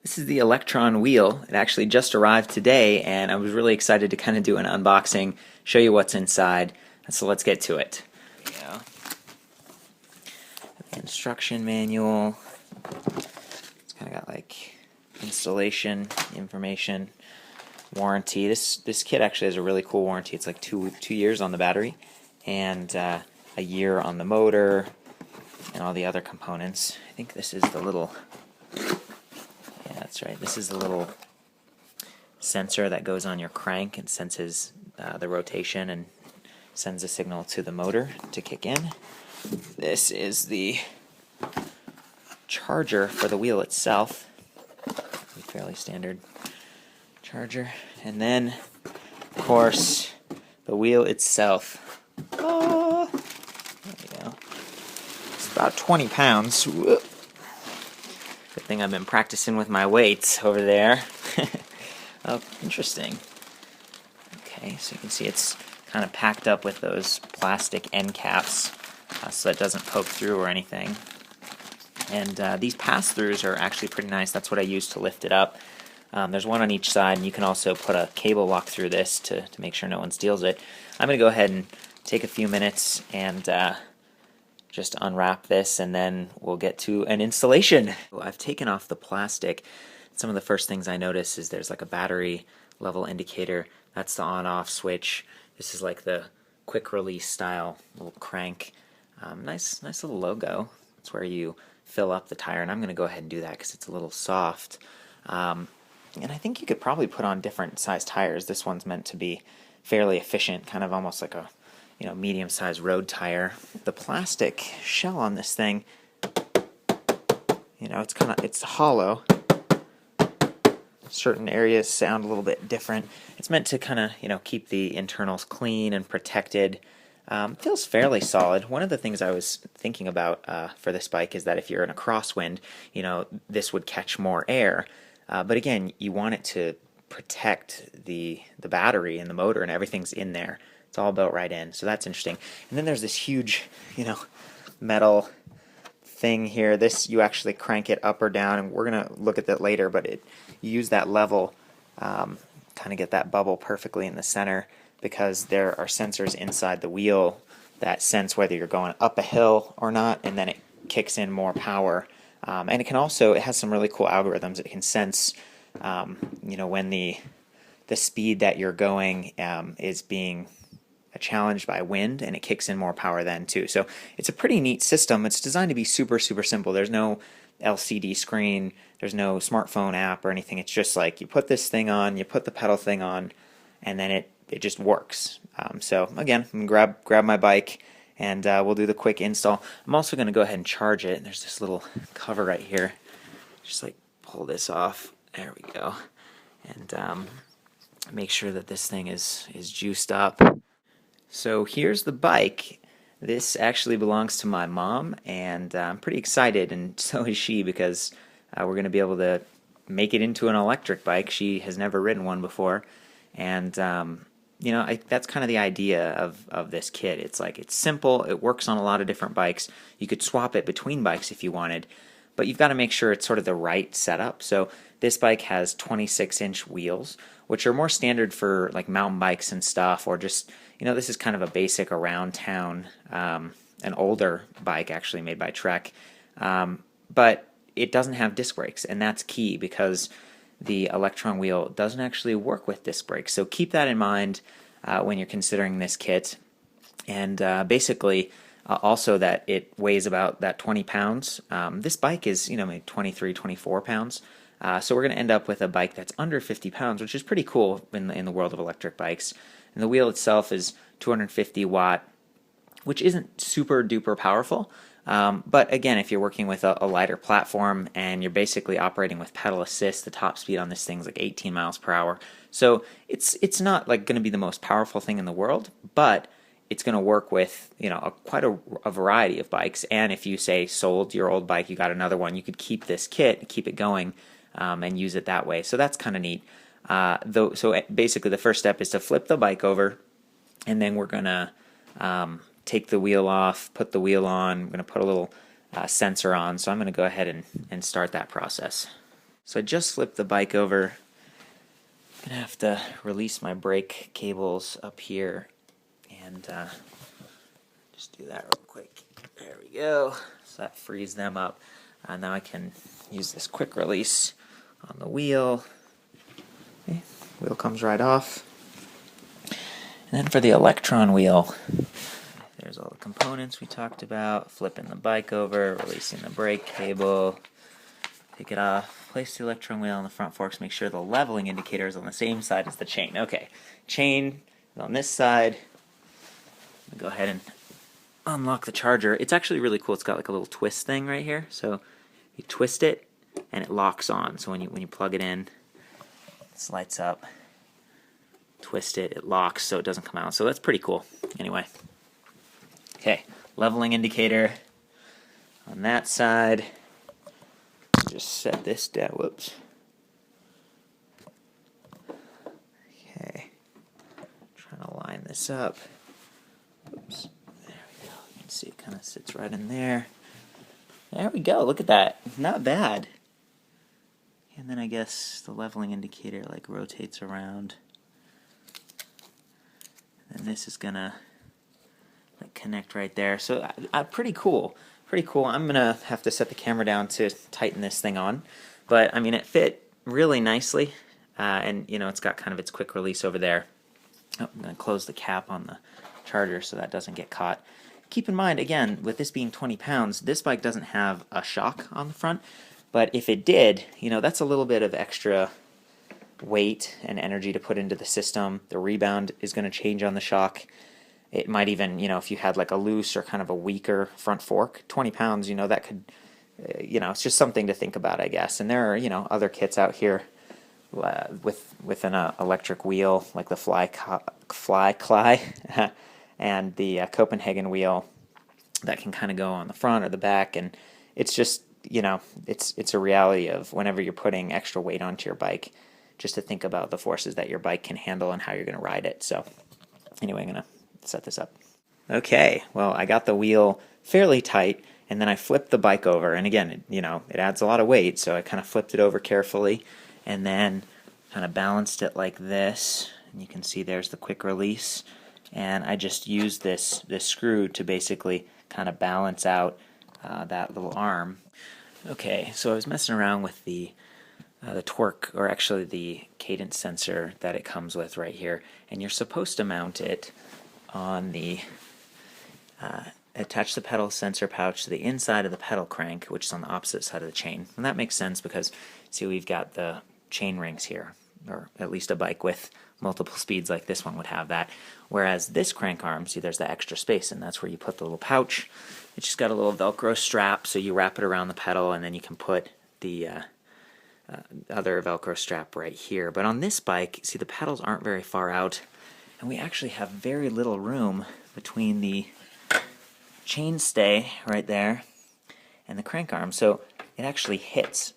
This is the Electron Wheel. It actually just arrived today, and I was really excited to kind of do an unboxing, show you what's inside. So let's get to it. Yeah. The instruction manual. It's kind of got like installation information, warranty. This kit actually has a really cool warranty. It's like two years on the battery, and a year on the motor, and all the other components. I think this is the little. That's right. This is a little sensor that goes on your crank and senses the rotation and sends a signal to the motor to kick in. This is the charger for the wheel itself. Fairly standard charger. And then, of course, the wheel itself. Oh, there we go. It's about 20 pounds. Whoa. Good thing I've been practicing with my weights over there. Oh, interesting. Okay, so you can see it's kind of packed up with those plastic end caps so that it doesn't poke through or anything. And these pass-throughs are actually pretty nice. That's what I use to lift it up. There's one on each side, and you can also put a cable lock through this to make sure no one steals it. I'm going to go ahead and take a few minutes and just unwrap this, and then we'll get to an installation. I've taken off the plastic. Some of the first things I notice is there's like a battery level indicator. That's the on-off switch. This is like the quick release style little crank. Nice little logo. It's where you fill up the tire, and I'm going to go ahead and do that because it's a little soft. And I think you could probably put on different size tires. This one's meant to be fairly efficient, kind of almost like a medium-sized road tire. The plastic shell on this thing, it's hollow. Certain areas sound a little bit different. It's meant to kind of, keep the internals clean and protected. Feels fairly solid. One of the things I was thinking about for this bike is that if you're in a crosswind, this would catch more air. But again, you want it to protect the battery and the motor, and everything's in there. It's all built right in, so that's interesting. And then there's this huge, metal thing here. This, you actually crank it up or down, and we're going to look at that later, but you use that level, kind of get that bubble perfectly in the center, because there are sensors inside the wheel that sense whether you're going up a hill or not, and then it kicks in more power. And it has some really cool algorithms. It can sense, when the speed that you're going is being challenged by wind, and it kicks in more power then too. So it's a pretty neat system. It's designed to be super simple. There's no LCD screen, there's no smartphone app or anything. It's just like you put this thing on, you put the pedal thing on, and then it just works. So again, I'm gonna grab my bike, and we'll do the quick install. I'm also going to go ahead and charge it. There's this little cover right here. Just like pull this off. There we go. And make sure that this thing is juiced up. So here's the bike. This actually belongs to my mom, and I'm pretty excited, and so is she, because we're going to be able to make it into an electric bike. She has never ridden one before, and that's kind of the idea of this kit. It's simple. It works on a lot of different bikes. You could swap it between bikes if you wanted, but you've got to make sure it's sort of the right setup. So this bike has 26-inch wheels, which are more standard for like mountain bikes and stuff, or just, this is kind of a basic around town, an older bike actually made by Trek, but it doesn't have disc brakes, and that's key because the Electron Wheel doesn't actually work with disc brakes. So keep that in mind when you're considering this kit. And basically, also that it weighs about that 20 pounds. This bike is, maybe 23, 24 pounds. So we're going to end up with a bike that's under 50 pounds, which is pretty cool in the world of electric bikes. And the wheel itself is 250 watt, which isn't super duper powerful. But again, if you're working with a lighter platform and you're basically operating with pedal assist, the top speed on this thing is like 18 miles per hour. So it's not like going to be the most powerful thing in the world, but it's going to work with quite a variety of bikes. And if you say sold your old bike, you got another one, you could keep this kit, keep it going, and use it that way. So that's kind of neat. So basically, the first step is to flip the bike over, and then we're going to take the wheel off, put the wheel on. I'm going to put a little sensor on, so I'm going to go ahead and start that process. So I just flipped the bike over. I'm going to have to release my brake cables up here and just do that real quick. There we go. So that frees them up. Now I can use this quick release on the wheel. Okay, wheel comes right off. And then for the Electron wheel, there's all the components we talked about. Flipping the bike over, releasing the brake cable, take it off, place the Electron wheel on the front forks, make sure the leveling indicator is on the same side as the chain. Okay, chain is on this side. I'm gonna go ahead and unlock the charger. It's actually really cool. It's got like a little twist thing right here. So you twist it and it locks on. So when you plug it in, it lights up. Twist it, it locks so it doesn't come out. So that's pretty cool. Anyway. Okay, leveling indicator on that side. Just set this down. Whoops. Okay. Trying to line this up. Oops. There we go. You can see it kind of sits right in there. There we go. Look at that. Not bad. And then I guess the leveling indicator like rotates around. And this is gonna like connect right there. So pretty cool. Pretty cool. I'm gonna have to set the camera down to tighten this thing on. But I mean, it fit really nicely. And you know, it's got kind of its quick release over there. Oh, I'm gonna close the cap on the charger so that doesn't get caught. Keep in mind, again, with this being 20 pounds, this bike doesn't have a shock on the front. But if it did, you know, that's a little bit of extra weight and energy to put into the system. The rebound is going to change on the shock. It might even, you know, if you had like a loose or kind of a weaker front fork, 20 pounds, you know, that could, you know, it's just something to think about, I guess. And there are, you know, other kits out here with an electric wheel, like the Fly and the Copenhagen wheel that can kind of go on the front or the back. And it's just, you know, it's a reality of whenever you're putting extra weight onto your bike, just to think about the forces that your bike can handle and how you're going to ride it. So anyway, I'm going to set this up. Okay, well, I got the wheel fairly tight, and then I flipped the bike over. And again, you know, it adds a lot of weight, so I kind of flipped it over carefully and then kind of balanced it like this. And you can see there's the quick release. And I just used this screw to basically kind of balance out that little arm. Okay, so I was messing around with the torque, or actually the cadence sensor that it comes with right here, and you're supposed to mount it on the attach the pedal sensor pouch to the inside of the pedal crank, which is on the opposite side of the chain. And that makes sense because, see, we've got the chain rings here, or at least a bike with multiple speeds like this one would have that, whereas this crank arm, see, there's the extra space, and that's where you put the little pouch. It's just got a little Velcro strap, so you wrap it around the pedal, and then you can put the other Velcro strap right here. But on this bike, see, the pedals aren't very far out, and we actually have very little room between the chainstay right there and the crank arm, so it actually hits.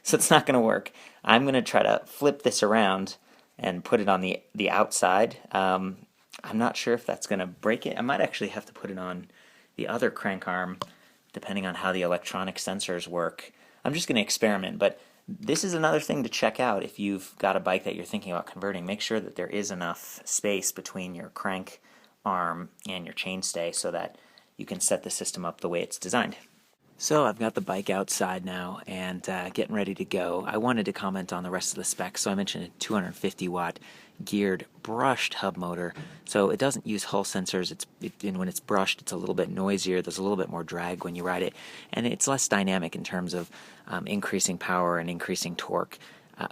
So it's not going to work. I'm going to try to flip this around and put it on the outside. I'm not sure if that's going to break it. I might actually have to put it on the other crank arm, depending on how the electronic sensors work. I'm just going to experiment, but this is another thing to check out if you've got a bike that you're thinking about converting. Make sure that there is enough space between your crank arm and your chainstay so that you can set the system up the way it's designed. So I've got the bike outside now and getting ready to go. I wanted to comment on the rest of the specs. So I mentioned a 250 watt geared brushed hub motor. So it doesn't use Hull sensors. And when it's brushed, it's a little bit noisier. There's a little bit more drag when you ride it. And it's less dynamic in terms of increasing power and increasing torque.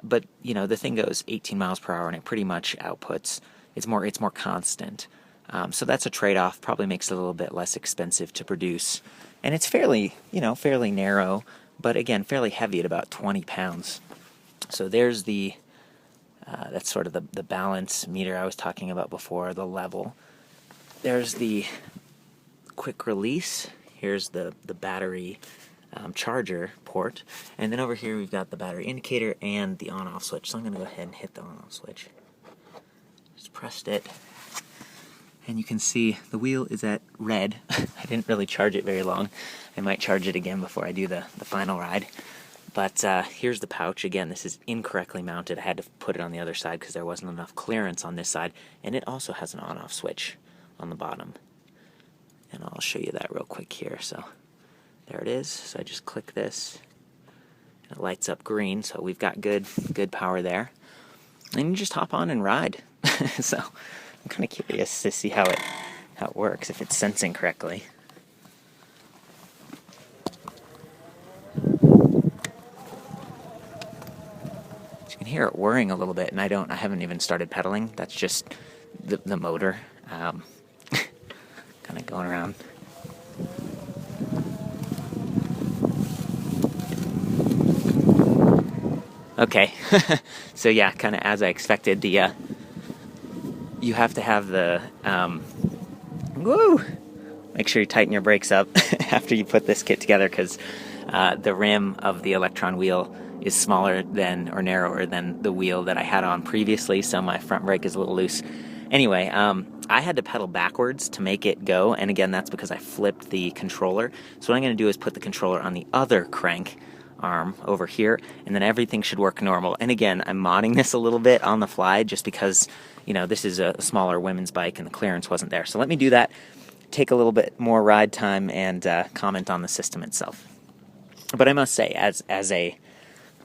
But, you know, the thing goes 18 miles per hour and it pretty much outputs. It's more constant. So that's a trade-off. Probably makes it a little bit less expensive to produce. And it's fairly narrow, but again, fairly heavy at about 20 pounds. So there's that's sort of the balance meter I was talking about before, the level. There's the quick release. Here's the battery charger port. And then over here we've got the battery indicator and the on-off switch. So I'm going to go ahead and hit the on-off switch. Just pressed it. And you can see the wheel is at red. I didn't really charge it very long. I might charge it again before I do the final ride. But here's the pouch. Again, this is incorrectly mounted. I had to put it on the other side because there wasn't enough clearance on this side. And it also has an on-off switch on the bottom. And I'll show you that real quick here. So there it is. So I just click this. It lights up green, so we've got good power there. And you just hop on and ride. So I'm kind of curious to see how it works, if it's sensing correctly. You can hear it whirring a little bit, and I haven't even started pedaling. That's just the motor kind of going around. Okay, so yeah, kind of as I expected, you have to have the, make sure you tighten your brakes up after you put this kit together, because the rim of the Electron wheel is smaller than, or narrower than, the wheel that I had on previously, so my front brake is a little loose. Anyway, I had to pedal backwards to make it go, and again, that's because I flipped the controller. So what I'm going to do is put the controller on the other crank arm over here, and then everything should work normal. And again, I'm modding this a little bit on the fly just because, you know, this is a smaller women's bike and the clearance wasn't there. So let me do that, take a little bit more ride time, and comment on the system itself. But I must say, as an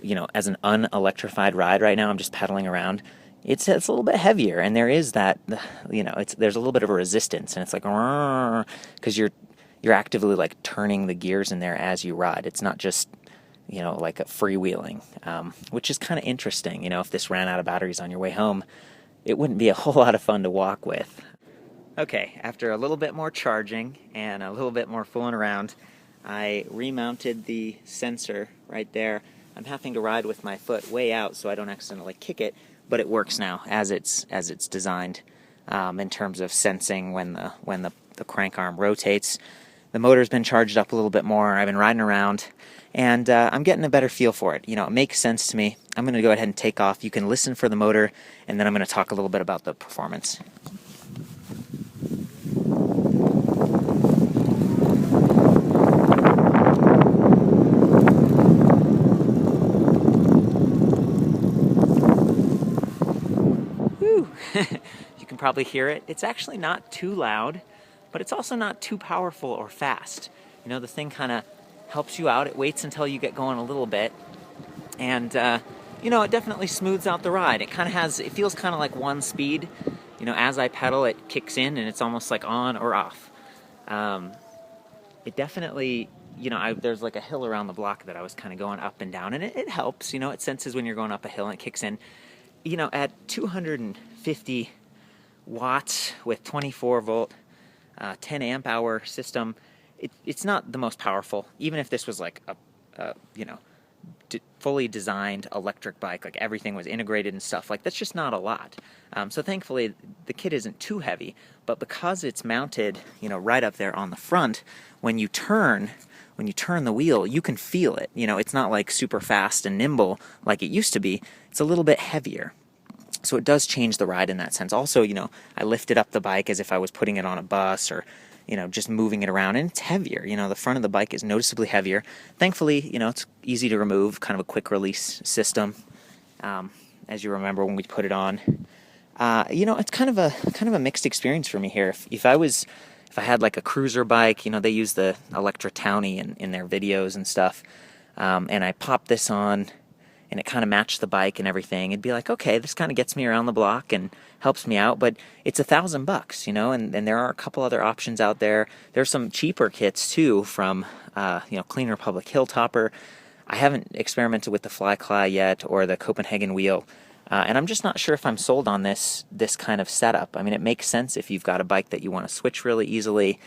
unelectrified ride right now, I'm just pedaling around. It's a little bit heavier, and there is that, there's a little bit of a resistance, and it's like, because you're actively like turning the gears in there as you ride. It's not just, like a freewheeling, which is kind of interesting. If this ran out of batteries on your way home, it wouldn't be a whole lot of fun to walk with. Okay, after a little bit more charging and a little bit more fooling around, I remounted the sensor right there. I'm having to ride with my foot way out so I don't accidentally kick it, but it works now as it's designed, in terms of sensing when the crank arm rotates. The motor's been charged up a little bit more. I've been riding around, and I'm getting a better feel for it. It makes sense to me. I'm going to go ahead and take off. You can listen for the motor, and then I'm going to talk a little bit about the performance. Woo! You can probably hear it. It's actually not too loud, but it's also not too powerful or fast. The thing kind of helps you out. It waits until you get going a little bit, and it definitely smooths out the ride. It feels kind of like one speed. As I pedal, it kicks in, and it's almost like on or off. It definitely, there's like a hill around the block that I was kind of going up and down, and it helps. It senses when you're going up a hill, and it kicks in. At 250 watts with 24 volt, 10 amp hour system, it's not the most powerful. Even if this was like a fully designed electric bike, like everything was integrated and stuff, like that's just not a lot. So thankfully the kit isn't too heavy, but because it's mounted, right up there on the front, when you turn the wheel, you can feel it. It's not like super fast and nimble like it used to be. It's a little bit heavier. So it does change the ride in that sense. Also, I lifted up the bike as if I was putting it on a bus or, just moving it around, and it's heavier. The front of the bike is noticeably heavier. Thankfully, it's easy to remove, kind of a quick release system. As you remember when we put it on, it's kind of a mixed experience for me here. If I had like a cruiser bike, they use the Electra Townie in their videos and stuff, and I popped this on, and it kind of matched the bike and everything, it'd be like, okay, this kind of gets me around the block and helps me out, but it's $1,000, and there are a couple other options out there. There's some cheaper kits too from, Clean Republic Hilltopper. I haven't experimented with the Flycly yet or the Copenhagen wheel, and I'm just not sure if I'm sold on this kind of setup. I mean, it makes sense if you've got a bike that you want to switch really easily,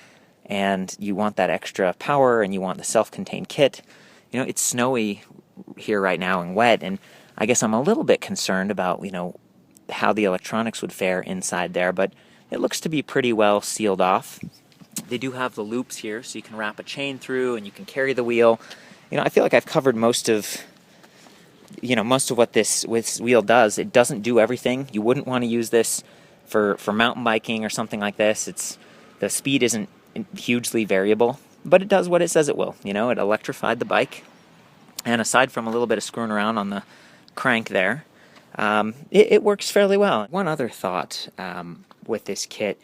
and you want that extra power, and you want the self-contained kit. It's snowy here right now and wet, and I guess I'm a little bit concerned about how the electronics would fare inside there, but it looks to be pretty well sealed off. They do have the loops here, so you can wrap a chain through and you can carry the wheel. I feel like I've covered most of what this wheel does. It doesn't do everything. You wouldn't want to use this for mountain biking or something like this. The speed isn't hugely variable, but it does what it says it will. It electrified the bike. And aside from a little bit of screwing around on the crank there, it works fairly well. One other thought with this kit: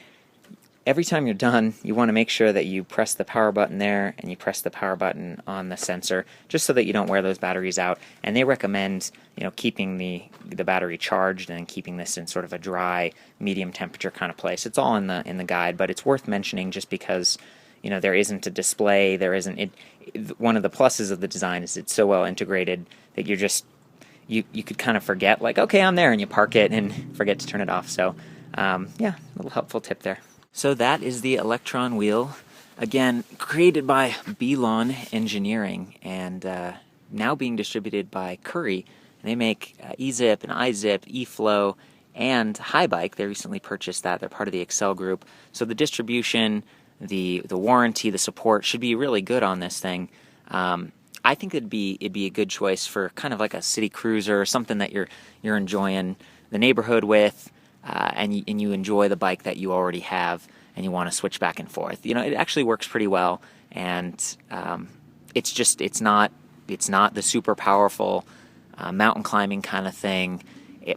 every time you're done, you want to make sure that you press the power button there and you press the power button on the sensor, just so that you don't wear those batteries out. And they recommend, keeping the battery charged and keeping this in sort of a dry, medium temperature kind of place. It's all in the guide, but it's worth mentioning just because there isn't a display. There isn't it. One of the pluses of the design is it's so well integrated that you're just you could kind of forget, like, okay, I'm there, and you park it and forget to turn it off. So yeah, a little helpful tip there. So that is the Electron Wheel, again created by Belon Engineering and now being distributed by Currie. They make eZip and iZip, eFlow, and HiBike. They recently purchased that. They're part of the Excel group. So the distribution, the warranty, the support should be really good on this thing. I think it'd be a good choice for kind of like a city cruiser or something that you're enjoying the neighborhood with, and you enjoy the bike that you already have, and you want to switch back and forth. It actually works pretty well, and it's not the super powerful mountain climbing kind of thing.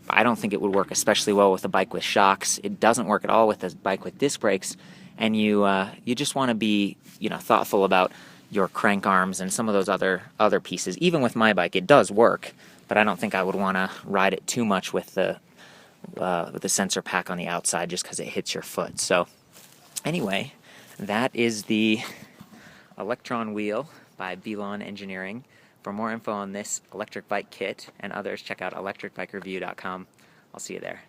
I don't think it would work especially well with a bike with shocks. It doesn't work at all with a bike with disc brakes, and you just want to be thoughtful about your crank arms and some of those other pieces. Even with my bike, it does work, but I don't think I would want to ride it too much with the sensor pack on the outside, just because it hits your foot. So anyway, that is the Electron Wheel by Belon Engineering. For more info on this electric bike kit and others, check out ElectricBikeReview.com. I'll see you there.